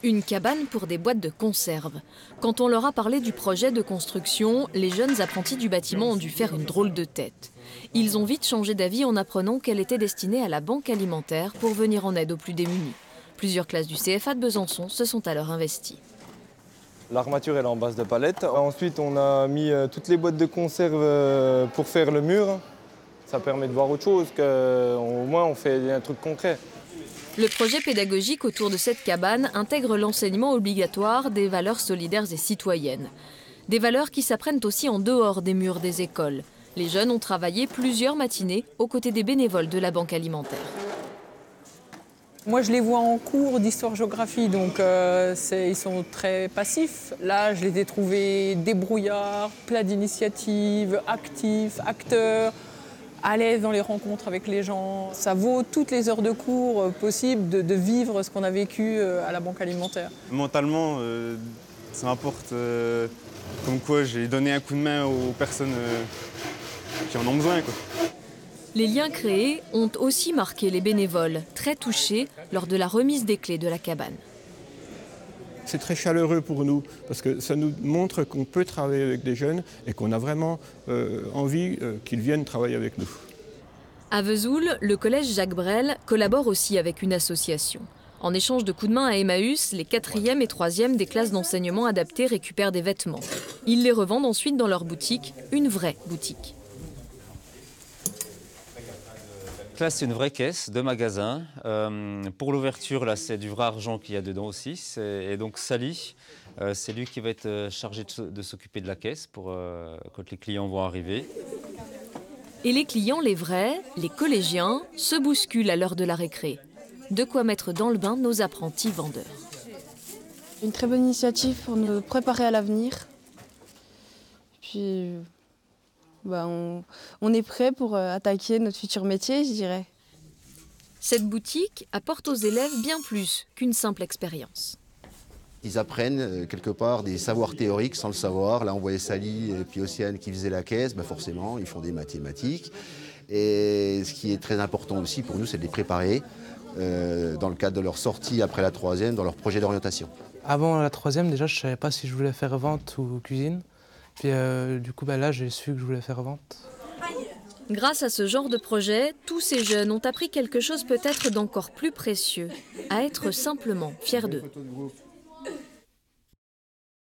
Une cabane pour des boîtes de conserve. Quand on leur a parlé du projet de construction, les jeunes apprentis du bâtiment ont dû faire une drôle de tête. Ils ont vite changé d'avis en apprenant qu'elle était destinée à la banque alimentaire pour venir en aide aux plus démunis. Plusieurs classes du CFA de Besançon se sont alors investies. L'armature elle est en base de palettes. Ensuite on a mis toutes les boîtes de conserve pour faire le mur. Ça permet de voir autre chose, qu'au moins on fait un truc concret. Le projet pédagogique autour de cette cabane intègre l'enseignement obligatoire des valeurs solidaires et citoyennes. Des valeurs qui s'apprennent aussi en dehors des murs des écoles. Les jeunes ont travaillé plusieurs matinées aux côtés des bénévoles de la banque alimentaire. Moi, je les vois en cours d'histoire-géographie, donc ils sont très passifs. Là, je les ai trouvés débrouillards, pleins d'initiatives, actifs, acteurs, à l'aise dans les rencontres avec les gens. Ça vaut toutes les heures de cours possibles de vivre ce qu'on a vécu à la banque alimentaire. Mentalement, ça m'apporte comme quoi j'ai donné un coup de main aux personnes qui en ont besoin, quoi. Les liens créés ont aussi marqué les bénévoles, très touchés lors de la remise des clés de la cabane. C'est très chaleureux pour nous parce que ça nous montre qu'on peut travailler avec des jeunes et qu'on a vraiment envie qu'ils viennent travailler avec nous. À Vesoul, le collège Jacques Brel collabore aussi avec une association. En échange de coups de main à Emmaüs, les 4e et 3e des classes d'enseignement adaptées récupèrent des vêtements. Ils les revendent ensuite dans leur boutique, une vraie boutique. Là, c'est une vraie caisse de magasin. Pour l'ouverture, là, c'est du vrai argent qu'il y a dedans aussi. Et donc, Sally, c'est lui qui va être chargé de s'occuper de la caisse pour quand les clients vont arriver. Et les clients, les vrais, les collégiens, se bousculent à l'heure de la récré. De quoi mettre dans le bain nos apprentis vendeurs. Une très bonne initiative pour nous préparer à l'avenir. Puis... on est prêt pour attaquer notre futur métier, je dirais. Cette boutique apporte aux élèves bien plus qu'une simple expérience. Ils apprennent quelque part des savoirs théoriques sans le savoir. Là, on voyait Sally et puis Océane qui faisaient la caisse. Forcément, ils font des mathématiques. Et ce qui est très important aussi pour nous, c'est de les préparer dans le cadre de leur sortie après la 3e, dans leur projet d'orientation. Avant la 3e, déjà, je ne savais pas si je voulais faire vente ou cuisine. Puis du coup, là, j'ai su que je voulais faire vente. Grâce à ce genre de projet, tous ces jeunes ont appris quelque chose peut-être d'encore plus précieux, à être simplement fiers d'eux.